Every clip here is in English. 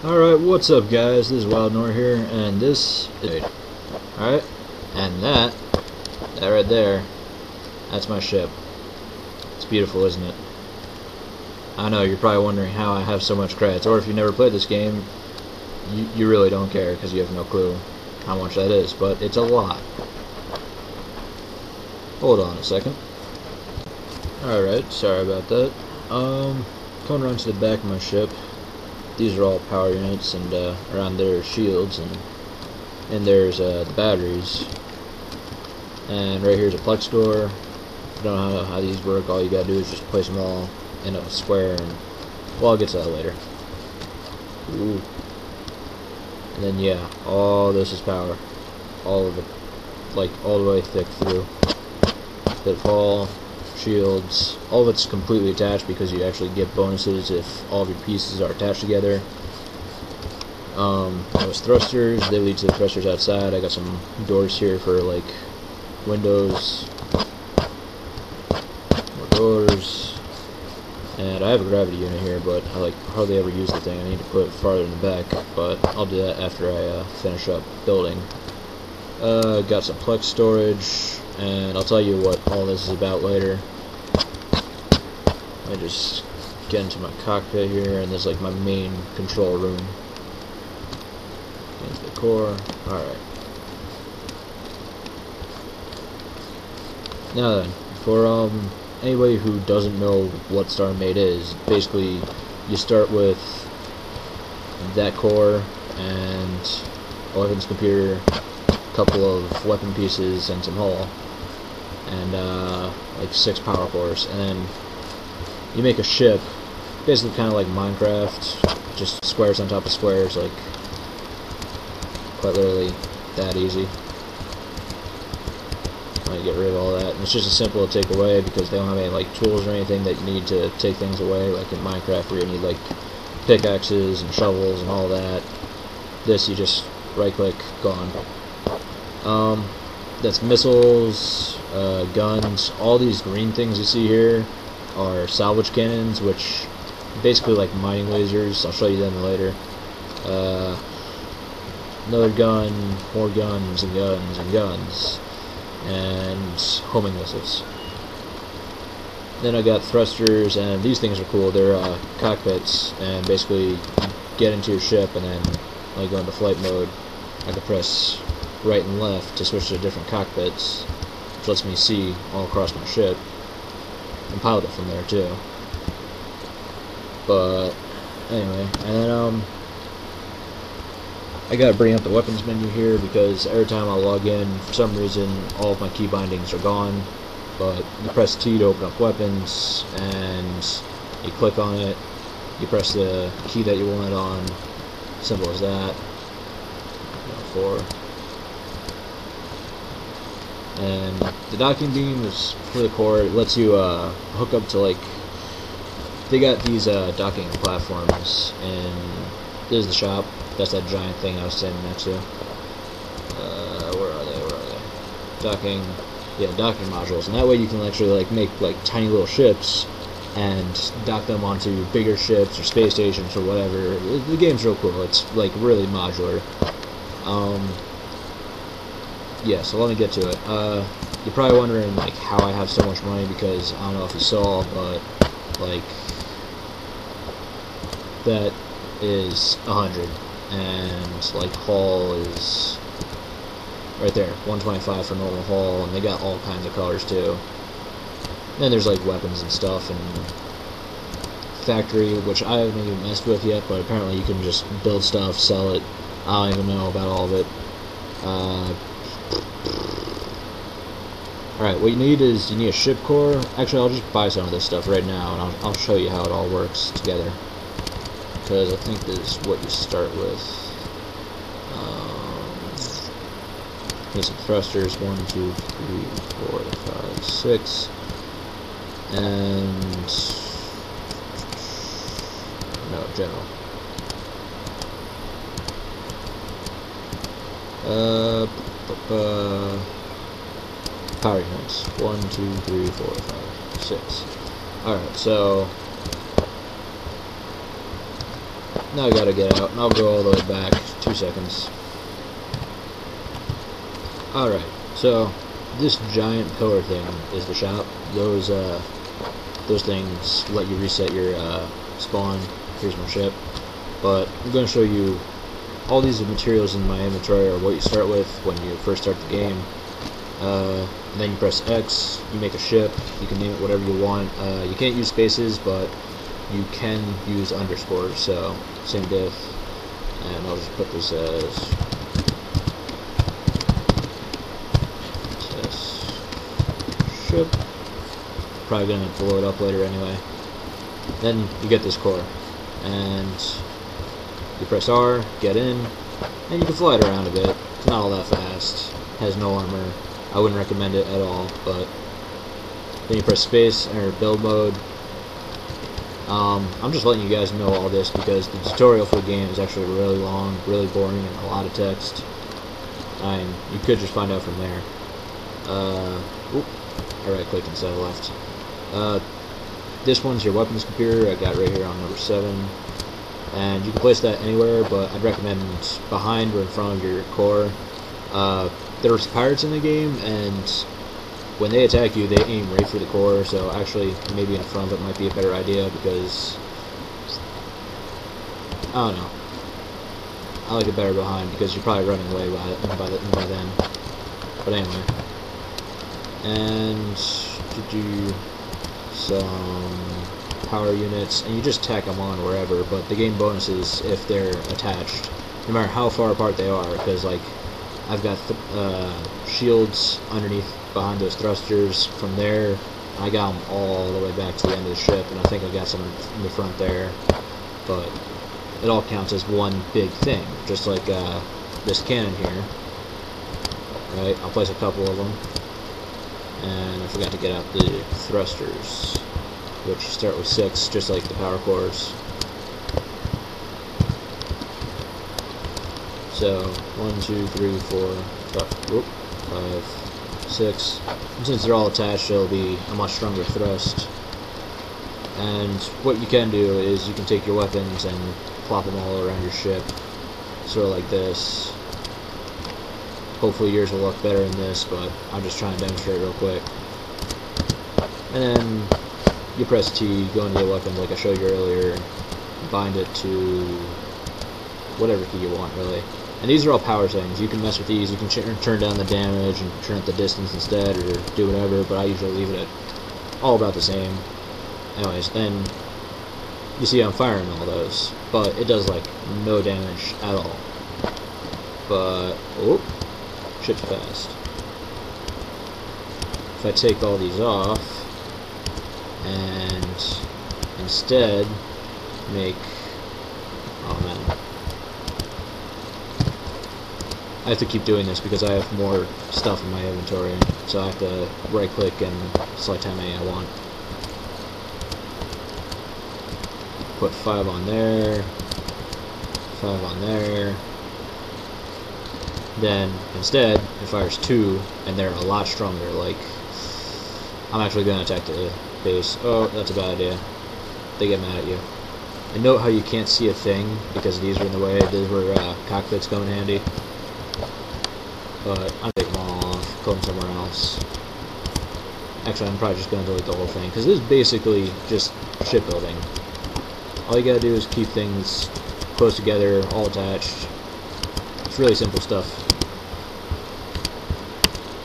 Alright, what's up guys? This is Wyld Noir here, and this is... Alright, and that right there, that's my ship. It's beautiful, isn't it? I know, you're probably wondering how I have so much credits, or if you never played this game, you really don't care, because you have no clue how much that is, but it's a lot. Hold on a second. Alright, sorry about that. Coming around to the back of my ship. These are all power units, and around there are shields, and there's the batteries. And right here's a plex door. If you don't know how these work, all you gotta do is just place them all in a square, and well, I'll get to that later. Ooh. And then yeah, all this is power. All of it, like all the way thick through. Pitfall, shields, all of it's completely attached because you actually get bonuses if all of your pieces are attached together. Those thrusters, they lead to the thrusters outside. I got some doors here for like windows, more doors, and I have a gravity unit here, but I like hardly ever use the thing. I need to put it farther in the back, but I'll do that after I finish up building. Got some plex storage, and I'll tell you what all this is about later. I just get into my cockpit here, and this is like my main control room. Into the core. Alright. Now then, for anybody who doesn't know what Starmade is, basically you start with that core and a weapons computer, a couple of weapon pieces, and some hull, and like 6 power cores, and then you make a ship, basically kind of like Minecraft, just squares on top of squares, like quite literally that easy. I get rid of all that, and it's just as simple to take away because they don't have any like tools or anything that you need to take things away, like in Minecraft where you need like pickaxes and shovels and all that. This you just right click, gone. That's missiles, guns. All these green things you see here are salvage cannons, which basically like mining lasers. I'll show you them later. Another gun, more guns and guns and guns, and homing missiles. Then I got thrusters, and these things are cool. They're cockpits, and basically you get into your ship, and then when you go into flight mode, I can press right and left to switch to different cockpits, which lets me see all across my ship and pilot it from there too. But anyway, and then I gotta bring up the weapons menu here because every time I log in, for some reason, all of my key bindings are gone. But you press T to open up weapons, and you click on it, you press the key that you want it on, simple as that. 4. And the docking beam is for the core. It lets you hook up to, like, they got these docking platforms, and this is the shop. That's that giant thing I was standing next to. Where are they? Docking, yeah, docking modules, and that way you can actually like make like tiny little ships and dock them onto bigger ships or space stations or whatever. The game's real cool. It's like really modular. Yeah, so let me get to it. You're probably wondering like how I have so much money, because I don't know if you saw, but like that is 100. And like hull is right there, 125 for normal hull, and they got all kinds of colors too. And then there's like weapons and stuff, and factory, which I haven't even messed with yet, but apparently you can just build stuff, sell it. I don't even know about all of it. Alright, what you need is you need a ship core. Actually, I'll just buy some of this stuff right now, and I'll show you how it all works together, because I think this is what you start with. Need some thrusters, 1, 2, 3, 4, 5, 6, and no, general. Power units, 1, 2, 3, 4, 5, 6. Alright, so Now I gotta get out, and I'll go all the way back. 2 seconds. Alright, so this giant pillar thing is the shop. Those things let you reset your spawn. Here's my ship. But I'm going to show you all these materials in my inventory are what you start with when you first start the game. Then you press X, you make a ship, you can name it whatever you want. You can't use spaces, but you can use underscores, so same diff. And I'll just put this as test ship. Probably going to blow it up later anyway. Then you get this core, and you press R, get in, and you can fly it around a bit. It's not all that fast. Has no armor. I wouldn't recommend it at all, but then you press space or build mode. I'm just letting you guys know all this because the tutorial for the game is actually really long, really boring, and a lot of text. And you could just find out from there. I right-clicked instead of left. This one's your weapons computer. I got right here on number 7. And you can place that anywhere, but I'd recommend behind or in front of your core. There's pirates in the game, and when they attack you, they aim right for the core, so actually maybe in front of it might be a better idea because, I don't know, I like it better behind because you're probably running away by then. But anyway, and to do some power units, and you just tack them on wherever, but the game bonuses if they're attached, no matter how far apart they are, because like I've got shields underneath behind those thrusters. From there I got them all the way back to the end of the ship, and I think I got some in the front there, but it all counts as one big thing, just like this cannon here. Right, I'll place a couple of them, and I forgot to get out the thrusters, which start with 6, just like the power cores. So 1, 2, 3, 4, 5, 6. And since they're all attached, it'll be a much stronger thrust. And what you can do is you can take your weapons and plop them all around your ship, sort of like this. Hopefully yours will look better in this, but I'm just trying to demonstrate real quick. And then you press T, go into your weapon like I showed you earlier, bind it to whatever key you want, really. And these are all power settings. You can mess with these. You can turn down the damage and turn up the distance instead, or do whatever, but I usually leave it at all about the same. Anyways, then you see I'm firing all those, but it does like no damage at all. But, oh, shit's fast. If I take all these off, and instead make, oh man, I have to keep doing this because I have more stuff in my inventory, so I have to right click and select how many I want. Put 5 on there, 5 on there. Then instead it fires 2, and they're a lot stronger. Like, I'm actually going to attack the base. Oh, that's a bad idea. They get mad at you. And note how you can't see a thing because these are in the way. These were cockpits come in handy. But I'm taking them all off, put them somewhere else. Actually, I'm probably just going to delete the whole thing because this is basically just shipbuilding. All you gotta do is keep things close together, all attached. It's really simple stuff.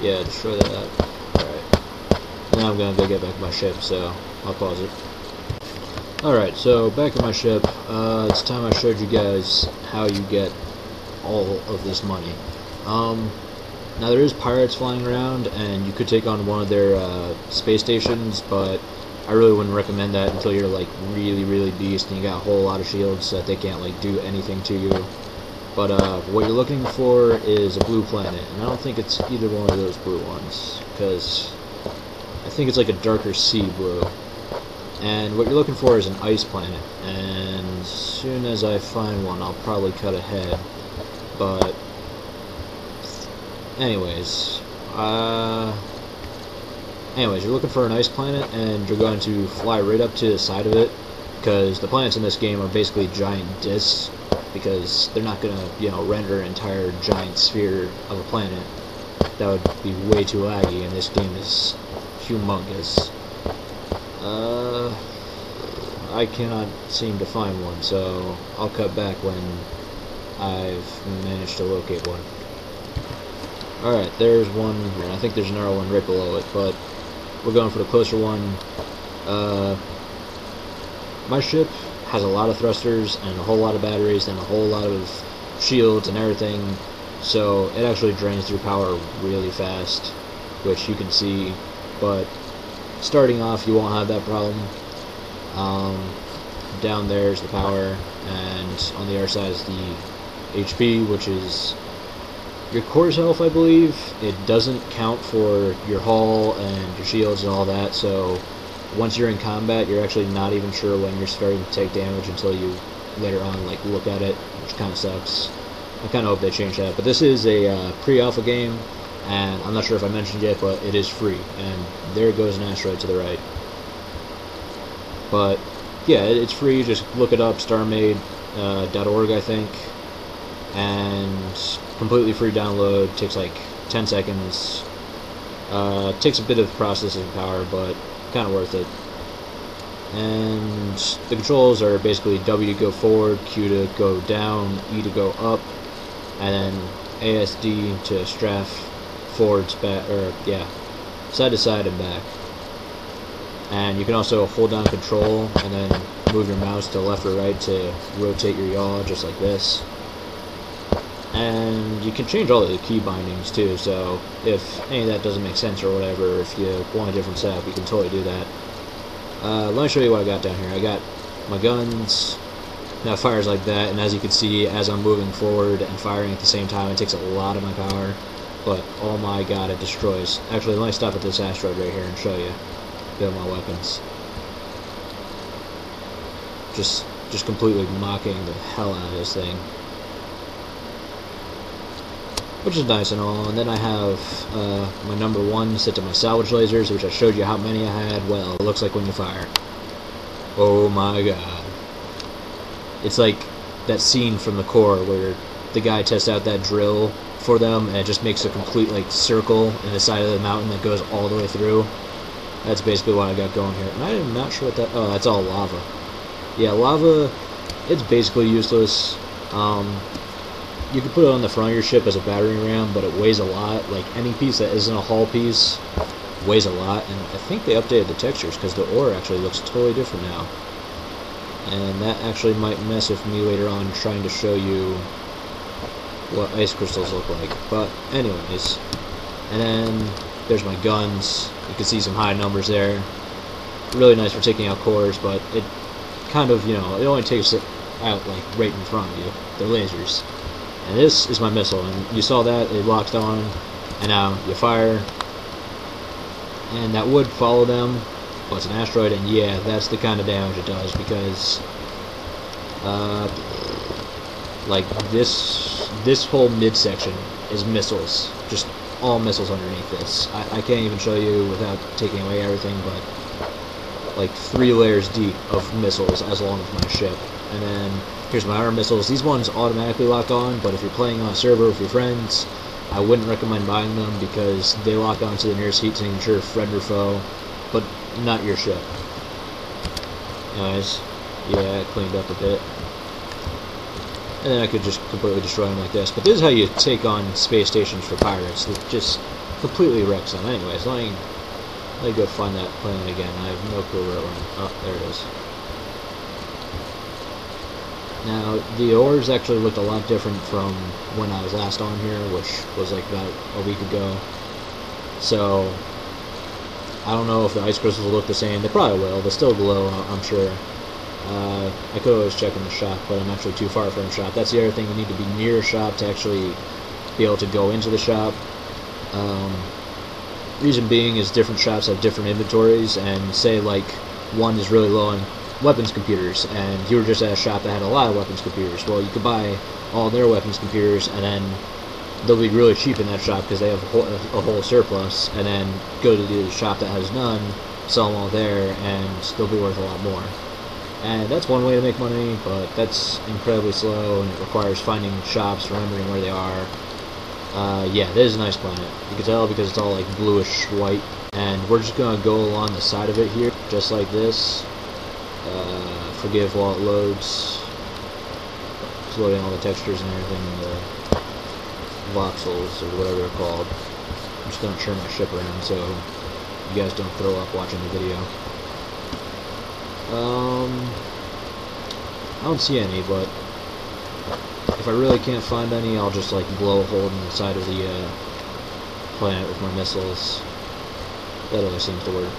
Yeah, destroy that. Alright. Now I'm gonna go get back my ship, so I'll pause it. Alright, so back at my ship. It's time I showed you guys how you get all of this money. Now there is pirates flying around, and you could take on one of their space stations, but I really wouldn't recommend that until you're like really beast and you got a whole lot of shields so that they can't like do anything to you. But what you're looking for is a blue planet, and I don't think it's either one of those blue ones, because I think it's like a darker sea blue. And what you're looking for is an ice planet, and as soon as I find one I'll probably cut ahead. But anyways, you're looking for an ice planet, and you're going to fly right up to the side of it, because the planets in this game are basically giant disks, because they're not gonna, you know, render an entire giant sphere of a planet. That would be way too laggy, and this game is humongous. I cannot seem to find one, so I'll cut back when I've managed to locate one. Alright, there's one, and I think there's another one right below it, but we're going for the closer one. My ship has a lot of thrusters and a whole lot of batteries and a whole lot of shields and everything, so it actually drains through power really fast, which you can see, but starting off you won't have that problem. Down there's the power, and on the other side is the HP, which is your core's health, I believe. It doesn't count for your hull and your shields and all that, so once you're in combat, you're actually not even sure when you're starting to take damage until you later on like look at it, which kind of sucks. I kind of hope they change that. But this is a pre-alpha game, and I'm not sure if I mentioned yet, but it is free. And there goes an asteroid to the right. But yeah, it's free. Just look it up, Starmade.org, I think, and completely free download. Takes like 10 seconds. Takes a bit of processing power, but kind of worth it. And the controls are basically W to go forward, Q to go down, E to go up, and then ASD to strafe forwards, back, or yeah, side to side and back. And you can also hold down control and then move your mouse to left or right to rotate your yaw, just like this. And you can change all of the key bindings too, so if any of that doesn't make sense or whatever, if you want a different setup, you can totally do that. Let me show you what I got down here. I got my guns, that fires like that, and as you can see, as I'm moving forward and firing at the same time, it takes a lot of my power, but oh my god, it destroys. Actually, let me stop at this asteroid right here and show you a bit of my weapons. Just completely mocking the hell out of this thing, which is nice and all. And then I have my number 1 set to my salvage lasers, which I showed you how many I had. Well, it looks like when you fire, oh my god, it's like that scene from the core where the guy tests out that drill for them and it just makes a complete like circle in the side of the mountain that goes all the way through. That's basically what I got going here, and I am not sure what that, oh, that's all lava. Yeah, lava, it's basically useless. You can put it on the front of your ship as a battering ram, but it weighs a lot. Like, any piece that isn't a hull piece weighs a lot, and I think they updated the textures, because the ore actually looks totally different now. And that actually might mess with me later on trying to show you what ice crystals look like. But anyways, and then there's my guns. You can see some high numbers there. Really nice for taking out cores, but it kind of, you know, it only takes it out like right in front of you. They're lasers. And this is my missile, and you saw that, it locked on, and now you fire, and that would follow them, but it's an asteroid, and yeah, that's the kind of damage it does, because, like, this whole midsection is missiles, just all missiles underneath this. I can't even show you without taking away everything, but, like, 3 layers deep of missiles as long as my ship. And then here's my armor missiles. These ones automatically lock on, but if you're playing on a server with your friends, I wouldn't recommend buying them because they lock on to the nearest heat signature, friend or foe, but not your ship. Anyways, yeah, it cleaned up a bit. And then I could just completely destroy them like this. But this is how you take on space stations for pirates. It just completely wrecks them. Anyways, let me go find that planet again. I have no clue where it went. Oh, there it is. Now, the ores actually looked a lot different from when I was last on here, which was like about a week ago. So, I don't know if the ice crystals will look the same. They probably will. They still glow, I'm sure. I could always check in the shop, but I'm actually too far from the shop. That's the other thing. You need to be near a shop to actually be able to go into the shop. Reason being is different shops have different inventories, and say like one is really low on weapons computers, and you were just at a shop that had a lot of weapons computers. Well, you could buy all their weapons computers, and then they'll be really cheap in that shop because they have a whole surplus, and then go to the shop that has none, sell them all there, and they'll be worth a lot more. And that's one way to make money, but that's incredibly slow, and it requires finding shops, remembering where they are. Yeah, this is a nice planet. You can tell because it's all like bluish white. And we're just going to go along the side of it here, just like this. Forgive while it loads. It's loading all the textures and everything, the voxels, or whatever they're called. I'm just going to turn my ship around so you guys don't throw up watching the video. I don't see any, but if I really can't find any, I'll just like blow a hole in the side of the planet with my missiles. That always seems to work.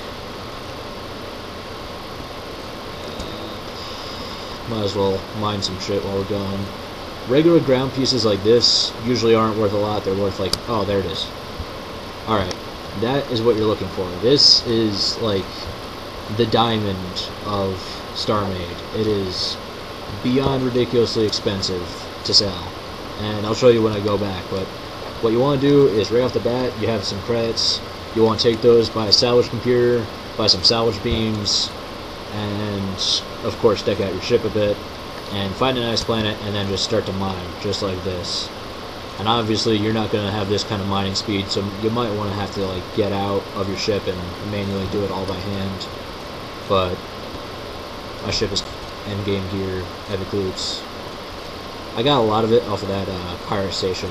Might as well mine some shit while we're going. Regular ground pieces like this usually aren't worth a lot. They're worth like, oh, there it is. Alright, that is what you're looking for. This is like the diamond of Starmade. It is beyond ridiculously expensive to sell. And I'll show you when I go back, but what you want to do is right off the bat, you have some credits. You want to take those, buy a salvage computer, buy some salvage beams, and of course deck out your ship a bit, and find a nice planet, and then just start to mine, just like this. And obviously you're not going to have this kind of mining speed, so you might want to have to like get out of your ship and manually do it all by hand. But my ship is endgame gear, heavy coots. I got a lot of it off of that pirate station,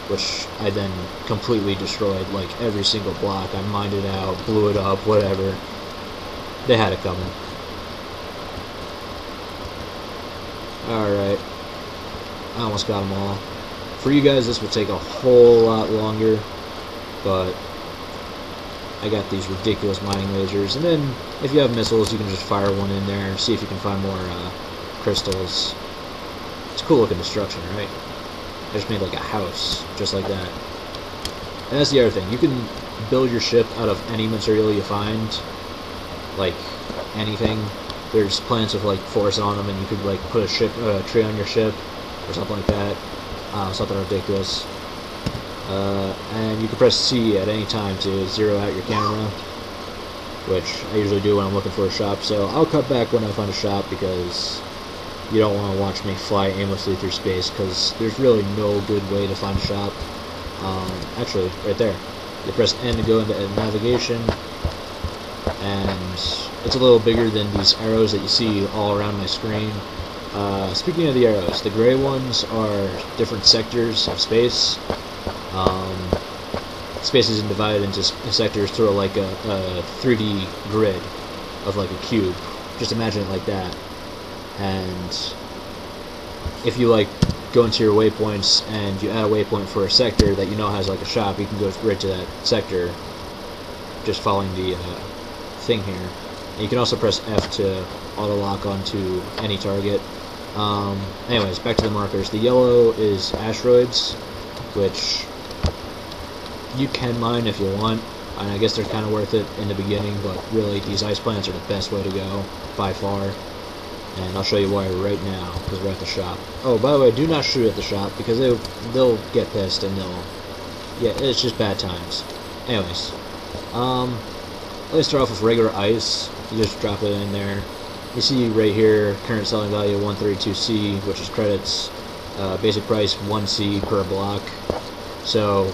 which I then completely destroyed, like every single block. I mined it out, blew it up, whatever. They had it coming. Alright. I almost got them all. For you guys, this will take a whole lot longer, but I got these ridiculous mining lasers. And then, if you have missiles, you can just fire one in there and see if you can find more crystals. It's a cool looking destruction, right? I just made like a house, just like that. And that's the other thing. You can build your ship out of any material you find. Like, anything. There's planets with like forests on them, and you could like put a tree on your ship, or something like that. Something ridiculous. And you can press C at any time to zero out your camera, which I usually do when I'm looking for a shop. So I'll cut back when I find a shop, because you don't want to watch me fly aimlessly through space, because there's really no good way to find a shop. Actually, right there. You press N to go into navigation, and it's a little bigger than these arrows that you see all around my screen. Speaking of the arrows, the gray ones are different sectors of space. Space is divided into sectors through like a 3D grid of like a cube. Just imagine it like that. And if you like go into your waypoints and you add a waypoint for a sector that you know has like a shop, you can go right to that sector just following the thing here. And you can also press F to auto lock onto any target. Anyways, back to the markers. The yellow is asteroids, which you can mine if you want, and I guess they're kind of worth it in the beginning, but really these ice planets are the best way to go by far. And I'll show you why right now, because we're at the shop. Oh, by the way, do not shoot at the shop, because they'll get pissed and yeah, it's just bad times. Anyways, let's start off with regular ice. You just drop it in there. You see right here, current selling value 132C, which is credits. Basic price 1C per block. So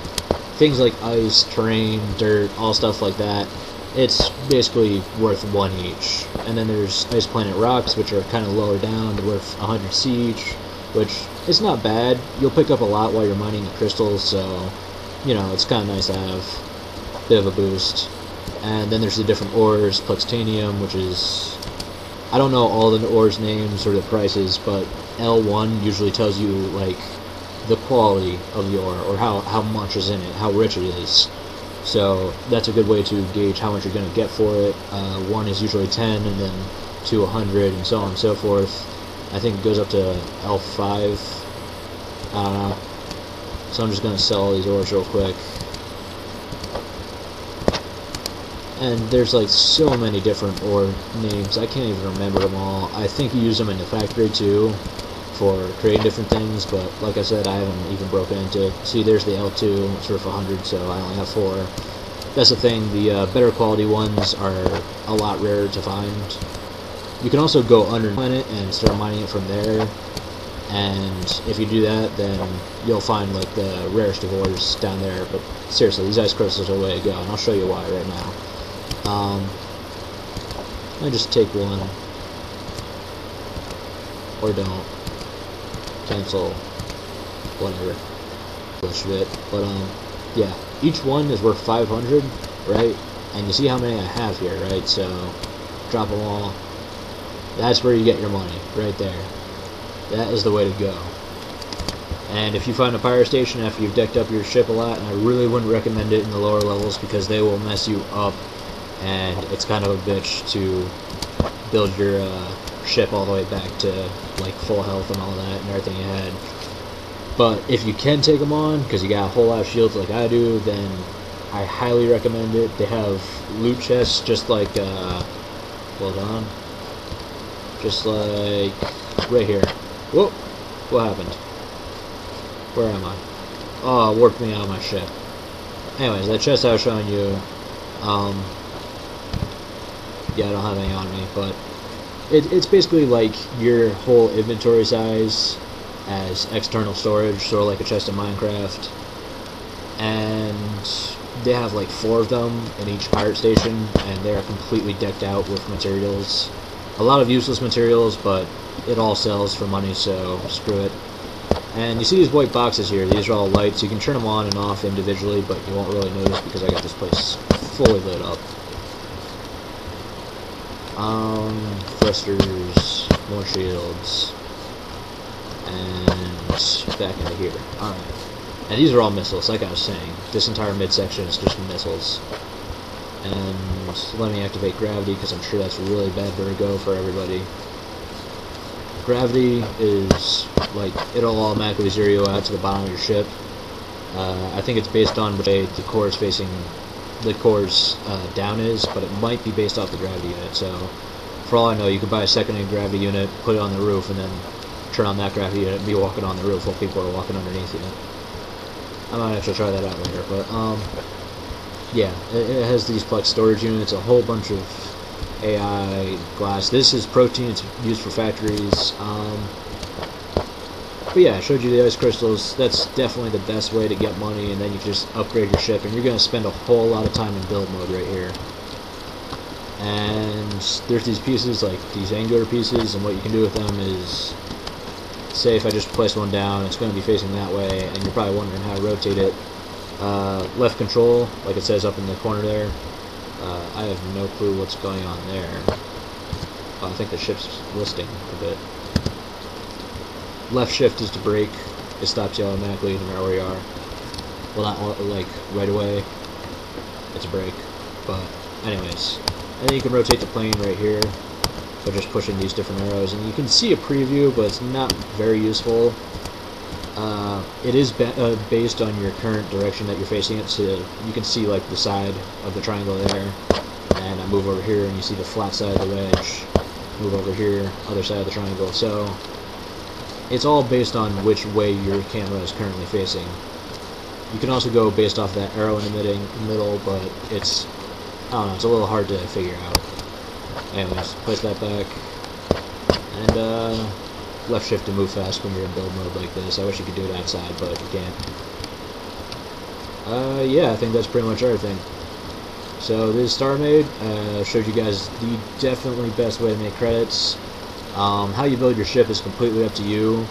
things like ice, terrain, dirt, all stuff like that, it's basically worth 1 each. And then there's Ice Planet Rocks, which are kind of lower down, they're worth 100C each, which is not bad. You'll pick up a lot while you're mining the crystals, so, you know, it's kind of nice to have a bit of a boost. And then there's the different ores, Plutonium, which is, I don't know all the ores names or the prices, but L1 usually tells you, like, the quality of the ore, or how much is in it, how rich it is. So that's a good way to gauge how much you're going to get for it. 1 is usually 10, and then 2 100, and so on and so forth. I think it goes up to L5. I don't know. So I'm just going to sell all these ores real quick. And there's like so many different ore names, I can't even remember them all. I think you use them in the factory too, for creating different things, but like I said, I haven't even broken into it. See, there's the L2, it's worth 100, so I only have 4. That's the thing, the better quality ones are a lot rarer to find. You can also go under the planet and start mining it from there. And if you do that, then you'll find like the rarest of ores down there. But seriously, these ice crystals are the way to go, and I'll show you why right now. I just take one, or don't. Cancel, whatever, bullshit it. But yeah, each one is worth 500, right? And you see how many I have here, right? So drop them all. That's where you get your money, right there. That is the way to go. And if you find a pirate station after you've decked up your ship a lot, and I really wouldn't recommend it in the lower levels because they will mess you up, and it's kind of a bitch to build your ship all the way back to like full health and all that and everything you had. But if you can take them on, because you got a whole lot of shields like I do, then I highly recommend it. They have loot chests just like, hold on, just like right here. Whoa, what happened? Where am I? Oh, it warped me out of my ship. Anyways, that chest I was showing you, yeah, I don't have any on me, but it's basically like your whole inventory size as external storage, sort of like a chest in Minecraft. And they have like 4 of them in each pirate station, and they're completely decked out with materials. A lot of useless materials, but it all sells for money, so screw it. And you see these white boxes here, these are all lights. You can turn them on and off individually, but you won't really notice because I got this place fully lit up. Thrusters, more shields, and back into here. Alright. And these are all missiles, like I was saying. This entire midsection is just missiles. And let me activate gravity, because I'm sure that's really bad vertigo for everybody. Gravity is, like, it'll automatically zero you out to the bottom of your ship. I think it's based on the way the core is facing, the core's down is, but it might be based off the gravity unit. So, for all I know, you could buy a secondary gravity unit, put it on the roof, and then turn on that gravity unit and be walking on the roof while people are walking underneath you. I might actually try that out later, but, yeah, it has these plex storage units, a whole bunch of AI glass. This is protein, it's used for factories. But yeah, I showed you the ice crystals. That's definitely the best way to get money, and then you can just upgrade your ship, and you're going to spend a whole lot of time in build mode right here. And there's these pieces, like these angular pieces, and what you can do with them is, say if I just place one down, it's going to be facing that way, and you're probably wondering how to rotate it. Left control, like it says up in the corner there. I have no clue what's going on there. I think the ship's listing a bit. Left shift is to brake. It stops you automatically no matter where you are. Well, not like right away. It's a brake. But anyways. And then you can rotate the plane right here by just pushing these different arrows. And you can see a preview, but it's not very useful. It is based on your current direction that you're facing it, so you can see like the side of the triangle there, and I move over here and you see the flat side of the wedge, move over here, other side of the triangle. So it's all based on which way your camera is currently facing. You can also go based off that arrow in the middle, but it's, I don't know, it's a little hard to figure out. Anyways, place that back, and left shift to move fast when you're in build mode like this. I wish you could do it outside, but you can't. Yeah, I think that's pretty much everything. So this is Starmade. Showed you guys the definitely best way to make credits. How you build your ship is completely up to you.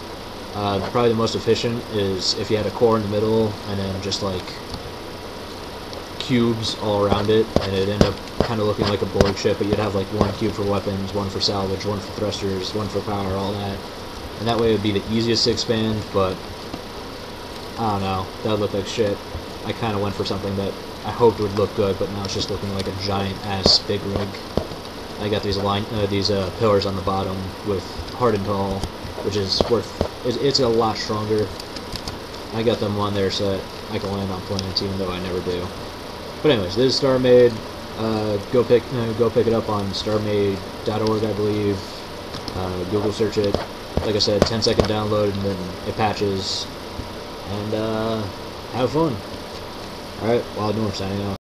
Probably the most efficient is if you had a core in the middle and then just like cubes all around it, and it'd end up kind of looking like a Borg ship, but you'd have like 1 cube for weapons, 1 for salvage, 1 for thrusters, 1 for power, all that. And that way it would be the easiest to expand, but I don't know, that would look like shit. I kind of went for something that I hoped would look good, but now it's just looking like a giant-ass big rig. I got these pillars on the bottom with hardened hull, which is it's a lot stronger. I got them on there so that I can land on planets, even though I never do. But anyways, this is Starmade. Go pick it up on starmade.org, I believe. Google search it. Like I said, 10-second download, and then it patches. And have fun. Alright, Wyld Noir signing out.